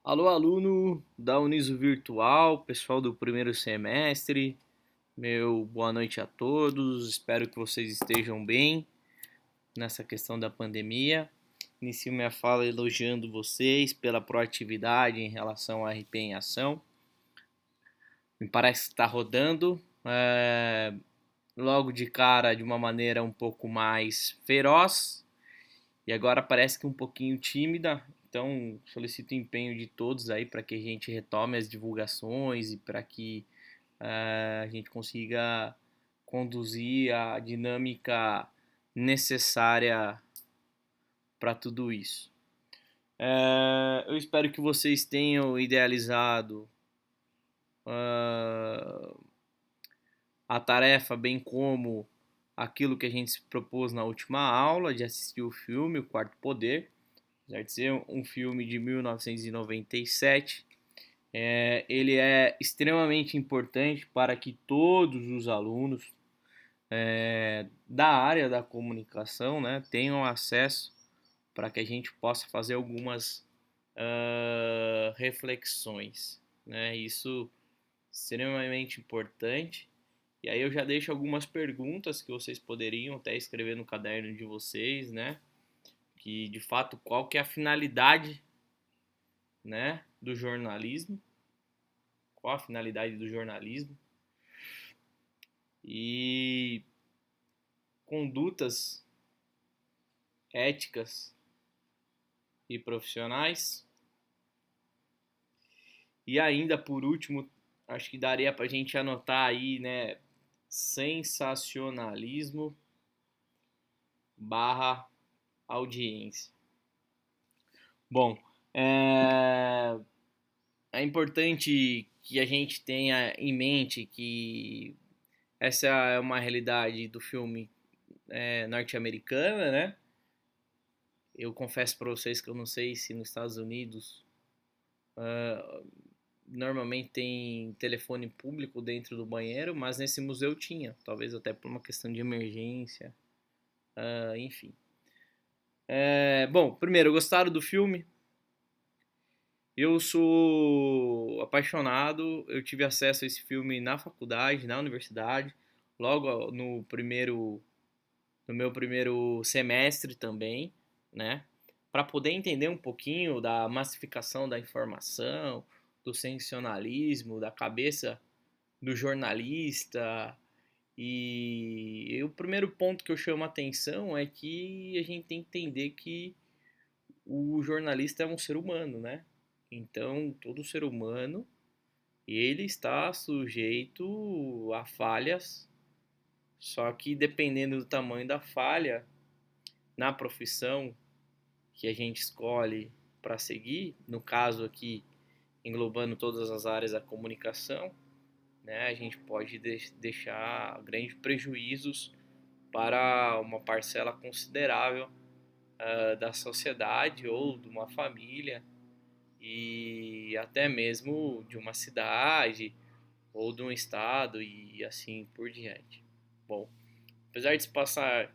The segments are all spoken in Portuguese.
Alô, aluno da Uniso Virtual, pessoal do primeiro semestre, meu boa noite a todos, espero que vocês estejam bem nessa questão da pandemia. Inicio minha fala elogiando vocês pela proatividade em relação à RP em ação. Me parece que está rodando logo de cara de uma maneira um pouco mais feroz, e agora parece que um pouquinho tímida, então solicito o empenho de todos aí para que a gente retome as divulgações e para que a gente consiga conduzir a dinâmica necessária para tudo isso. Eu espero que vocês tenham idealizado uh, a tarefa, bem como aquilo que a gente se propôs na última aula, de assistir o filme O Quarto Poder. Apesar de ser um filme de 1997, ele é extremamente importante para que todos os alunos da área da comunicação, né, tenham acesso, para que a gente possa fazer algumas reflexões, né? Isso é extremamente importante. E aí eu já deixo algumas perguntas que vocês poderiam até escrever no caderno de vocês, né? Que de fato qual que é a finalidade, né, do jornalismo? Qual a finalidade do jornalismo? E condutas éticas e profissionais. E ainda por último, acho que daria para a gente anotar aí, né, sensacionalismo barra audiência. Bom, é, é importante que a gente tenha em mente que essa é uma realidade do filme norte-americana, né? Eu confesso para vocês que eu não sei se nos Estados Unidos normalmente tem telefone público dentro do banheiro, mas nesse museu tinha, talvez até por uma questão de emergência, enfim. Bom, primeiro, gostaram do filme? Eu sou apaixonado, eu tive acesso a esse filme na faculdade, na universidade, logo no meu primeiro semestre também, né? Para poder entender um pouquinho da massificação da informação, do sensacionalismo, da cabeça do jornalista. E o primeiro ponto que eu chamo a atenção é que a gente tem que entender que o jornalista é um ser humano, né? Então, todo ser humano, ele está sujeito a falhas, só que dependendo do tamanho da falha, na profissão que a gente escolhe para seguir, no caso aqui, englobando todas as áreas da comunicação, né, a gente pode deixar grandes prejuízos para uma parcela considerável da sociedade ou de uma família e até mesmo de uma cidade ou de um estado e assim por diante. Bom, apesar de se passar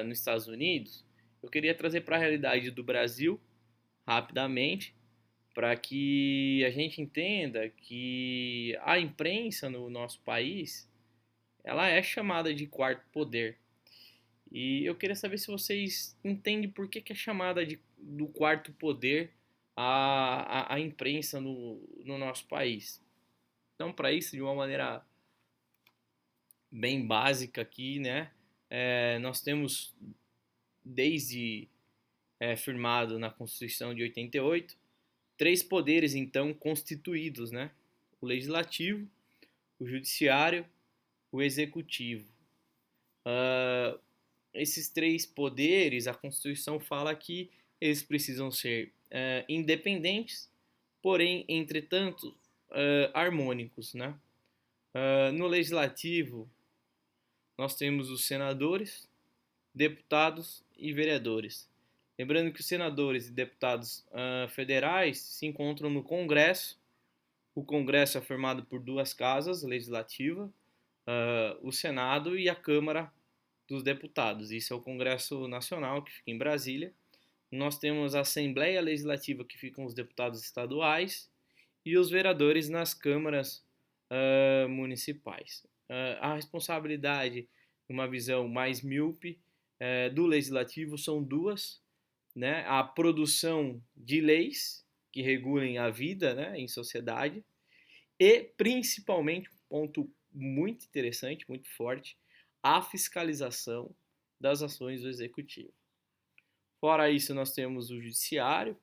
nos Estados Unidos, eu queria trazer para a realidade do Brasil rapidamente para que a gente entenda que a imprensa no nosso país ela é chamada de quarto poder. E eu queria saber se vocês entendem por que é chamada do quarto poder a imprensa no nosso país. Então, para isso, de uma maneira bem básica aqui, né, nós temos, desde firmado na Constituição de 88, três poderes, então, constituídos, né? O legislativo, o judiciário, o executivo. Uh, Esses três poderes, a Constituição fala que eles precisam ser independentes, porém, entretanto, harmônicos, né? No legislativo, nós temos os senadores, deputados e vereadores. Lembrando que os senadores e deputados federais se encontram no Congresso. O Congresso é formado por duas casas legislativas, o Senado e a Câmara dos Deputados. Isso é o Congresso Nacional, que fica em Brasília, nós temos a Assembleia Legislativa, que ficam os deputados estaduais, e os vereadores nas câmaras municipais. A responsabilidade, uma visão mais míope, do legislativo são duas, né? A produção de leis que regulem a vida, né, em sociedade, e principalmente, um ponto muito interessante, muito forte, a fiscalização das ações do executivo. Fora isso, nós temos o judiciário,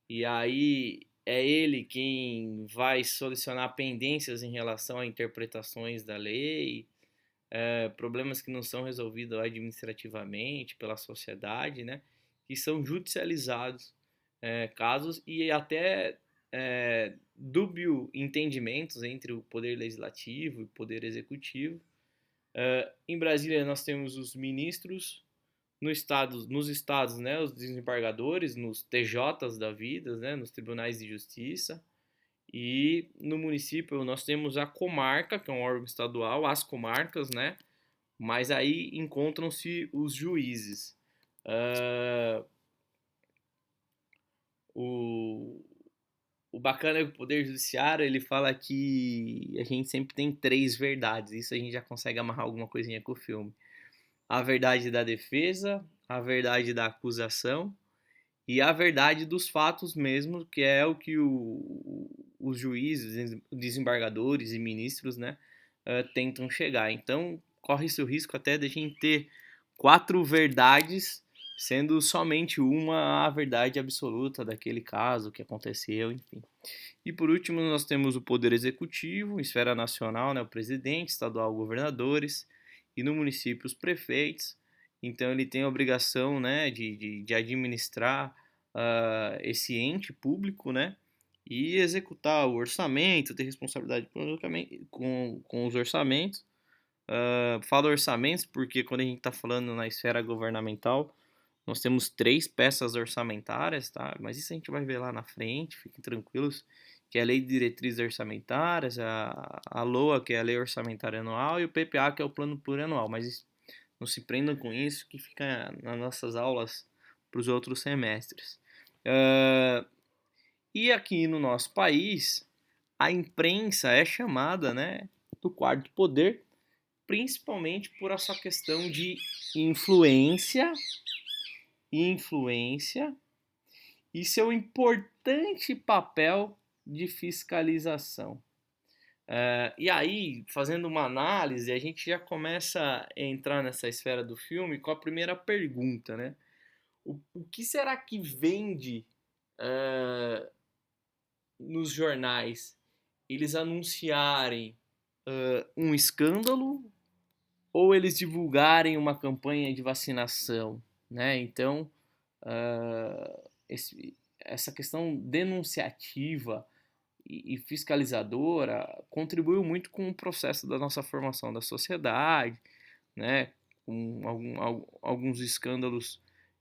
e aí é ele quem vai solucionar pendências em relação a interpretações da lei, problemas que não são resolvidos administrativamente pela sociedade, né, que são judicializados, casos e até dúbio entendimentos entre o poder legislativo e o poder executivo. Em Brasília nós temos os ministros, nos estados, né, os desembargadores, nos TJs da vida, né, nos tribunais de justiça. E no município nós temos a comarca, que é um órgão estadual, as comarcas, né? Mas aí encontram-se os juízes. Uh, o, o bacana é que o Poder Judiciário ele fala que a gente sempre tem três verdades. Isso a gente já consegue amarrar alguma coisinha com o filme. A verdade da defesa, a verdade da acusação e a verdade dos fatos mesmo, que é o que os juízes, desembargadores e ministros, né, tentam chegar. Então, corre-se o risco até de a gente ter quatro verdades, sendo somente uma a verdade absoluta daquele caso, que aconteceu, enfim. E por último, nós temos o Poder Executivo, esfera nacional, né, o presidente, estadual, governadores, e no município, os prefeitos. Então, ele tem a obrigação, né, de administrar esse ente público, né, e executar o orçamento, ter responsabilidade com os orçamentos. Falo orçamentos porque quando a gente está falando na esfera governamental, nós temos três peças orçamentárias, tá? Mas isso a gente vai ver lá na frente, fiquem tranquilos, que é a Lei de Diretrizes Orçamentárias, a LOA, que é a Lei Orçamentária Anual, e o PPA, que é o Plano Plurianual. Mas não se prendam com isso, que fica nas nossas aulas para os outros semestres. E aqui no nosso país, a imprensa é chamada, né, do quarto poder, principalmente por essa questão de influência e seu importante papel de fiscalização. E aí, fazendo uma análise, a gente já começa a entrar nessa esfera do filme com a primeira pergunta, né? O que será que vende nos jornais? Eles anunciarem um escândalo ou eles divulgarem uma campanha de vacinação, né? Então, essa questão denunciativa e fiscalizadora contribuiu muito com o processo da nossa formação da sociedade, né? Com alguns escândalos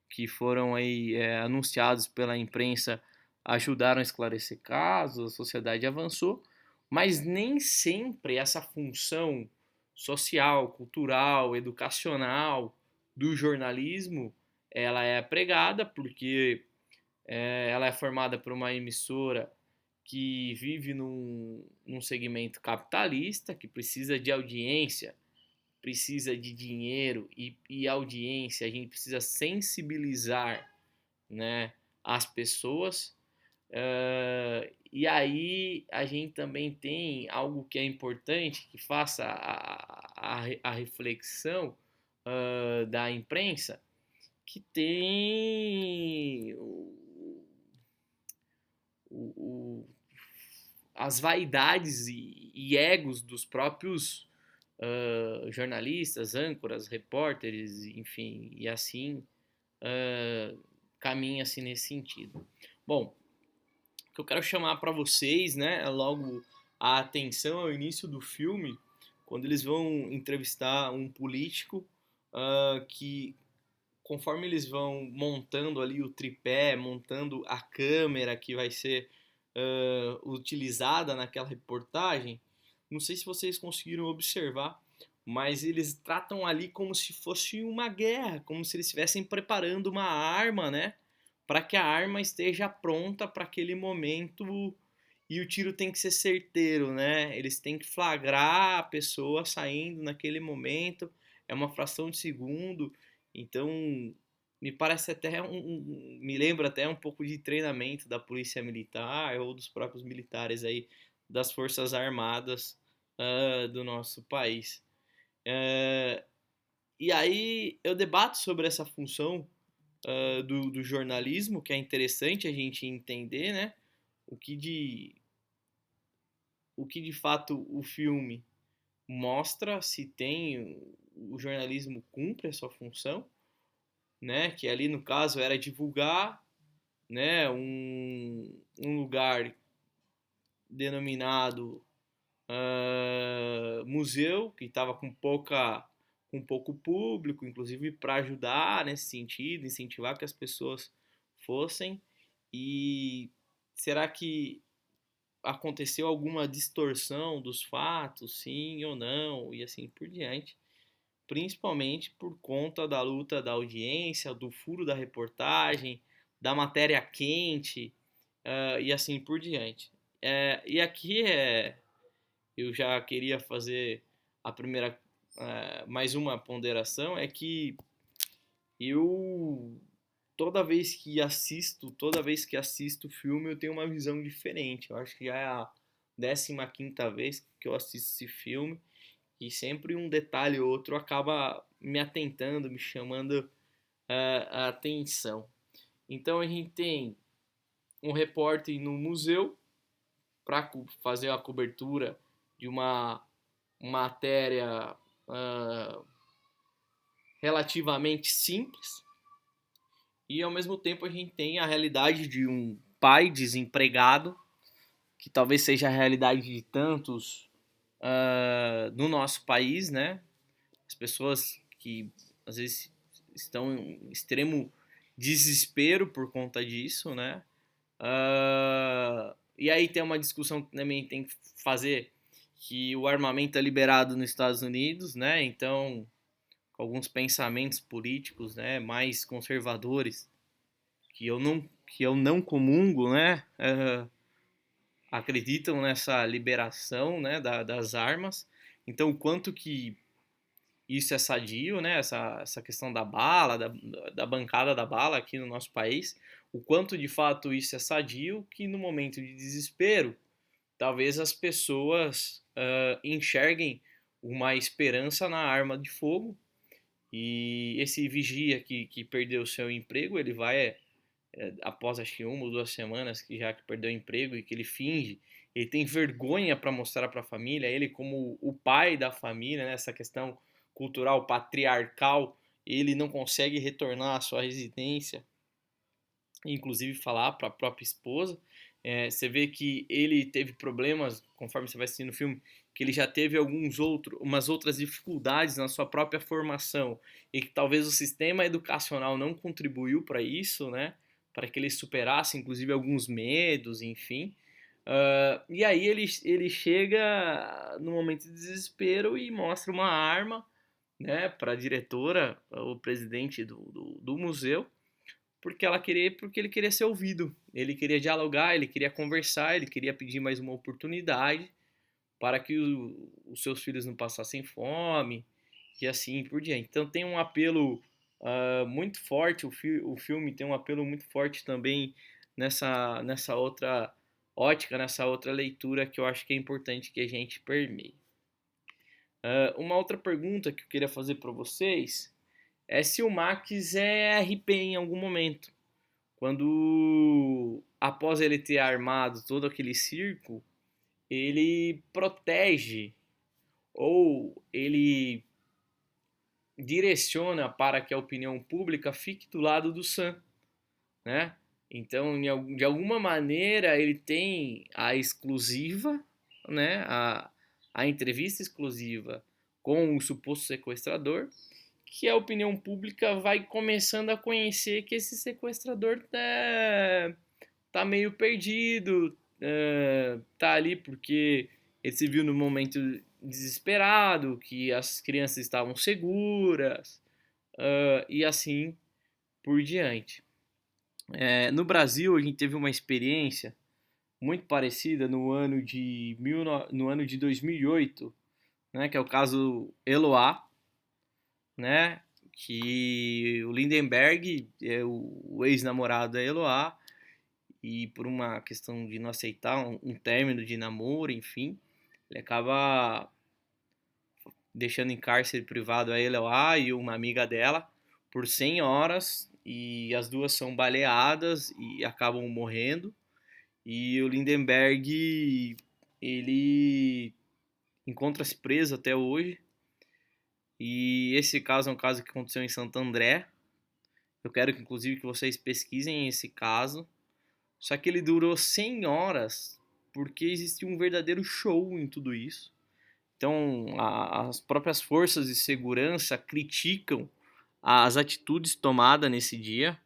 que foram aí anunciados pela imprensa ajudaram a esclarecer casos, a sociedade avançou, mas nem sempre essa função social, cultural, educacional do jornalismo ela é pregada porque ela é formada por uma emissora que vive num segmento capitalista, que precisa de audiência, precisa de dinheiro e audiência, a gente precisa sensibilizar, né, as pessoas. E aí a gente também tem algo que é importante, que faça a reflexão da imprensa, que tem o, as vaidades e egos dos próprios jornalistas, âncoras, repórteres, enfim, e assim caminha-se nesse sentido. Bom, o que eu quero chamar para vocês, né, é logo a atenção ao início do filme, quando eles vão entrevistar um político que, conforme eles vão montando ali o tripé, montando a câmera que vai ser utilizada naquela reportagem, não sei se vocês conseguiram observar, mas eles tratam ali como se fosse uma guerra, como se eles estivessem preparando uma arma, né? Para que a arma esteja pronta para aquele momento e o tiro tem que ser certeiro, né? Eles têm que flagrar a pessoa saindo naquele momento, é uma fração de segundo, então me parece até me lembra até um pouco de treinamento da polícia militar ou dos próprios militares aí das forças armadas do nosso país. Uh, e aí eu debato sobre essa função do jornalismo, que é interessante a gente entender, né? O que de, o que de fato o filme mostra, se tem o jornalismo cumpre a sua função, né? Que ali no caso era divulgar, né? Um lugar denominado museu, que estava com pouco público, inclusive para ajudar nesse sentido, incentivar que as pessoas fossem. E será que aconteceu alguma distorção dos fatos, sim ou não, e assim por diante, principalmente por conta da luta da audiência, do furo da reportagem, da matéria quente, e assim por diante. E aqui eu já queria fazer a primeira, mais uma ponderação, é que eu toda vez que assisto o filme, eu tenho uma visão diferente. Eu acho que já é a 15ª vez que eu assisto esse filme e sempre um detalhe ou outro acaba me atentando, me chamando a atenção. Então a gente tem um repórter no museu para fazer a cobertura de uma matéria relativamente simples, e ao mesmo tempo a gente tem a realidade de um pai desempregado, que talvez seja a realidade de tantos no nosso país, né? As pessoas que às vezes estão em extremo desespero por conta disso, né? E aí tem uma discussão que também tem que fazer, que o armamento é liberado nos Estados Unidos, né? Então, com alguns pensamentos políticos, né, mais conservadores, que eu não comungo, né? Acreditam nessa liberação, né, das armas. Então, o quanto que isso é sadio, né? Essa questão da bala, da bancada da bala aqui no nosso país, o quanto de fato isso é sadio, que no momento de desespero, talvez as pessoas enxerguem uma esperança na arma de fogo, e esse vigia que perdeu o seu emprego, ele vai, após acho que 1 ou 2 semanas que perdeu o emprego e que ele finge, ele tem vergonha para mostrar para a família, ele como o pai da família, né, essa questão cultural patriarcal, ele não consegue retornar à sua residência, inclusive falar para a própria esposa. Você vê que ele teve problemas, conforme você vai assistindo o filme, que ele já teve umas outras dificuldades na sua própria formação e que talvez o sistema educacional não contribuiu para isso, né? Para que ele superasse, inclusive, alguns medos, enfim. E aí ele chega no momento de desespero e mostra uma arma, né, para a diretora, o presidente do museu, porque ele queria ser ouvido, ele queria dialogar, ele queria conversar, ele queria pedir mais uma oportunidade para que os seus filhos não passassem fome e assim por diante. Então tem um apelo muito forte, o filme tem um apelo muito forte também nessa outra ótica, nessa outra leitura que eu acho que é importante que a gente permeie. Uma outra pergunta que eu queria fazer para vocês é se o Max é RP em algum momento. Quando, após ele ter armado todo aquele circo, ele protege ou ele direciona para que a opinião pública fique do lado do Sam, né? Então, de alguma maneira, ele tem a exclusiva, né? A entrevista exclusiva com o suposto sequestrador, que a opinião pública vai começando a conhecer que esse sequestrador tá meio perdido, tá ali porque ele se viu no momento desesperado, que as crianças estavam seguras, e assim por diante. No Brasil, a gente teve uma experiência muito parecida no ano de 2008, né, que é o caso Eloá, né, que o Lindenberg é o ex-namorado da Eloá, e por uma questão de não aceitar um término de namoro, enfim, ele acaba deixando em cárcere privado a Eloá e uma amiga dela por 100 horas, e as duas são baleadas e acabam morrendo. E o Lindenberg, ele encontra-se preso até hoje. E esse caso é um caso que aconteceu em Santo André. Eu quero que, inclusive, que vocês pesquisem esse caso. Só que ele durou 100 horas porque existia um verdadeiro show em tudo isso. Então, as próprias forças de segurança criticam as atitudes tomadas nesse dia.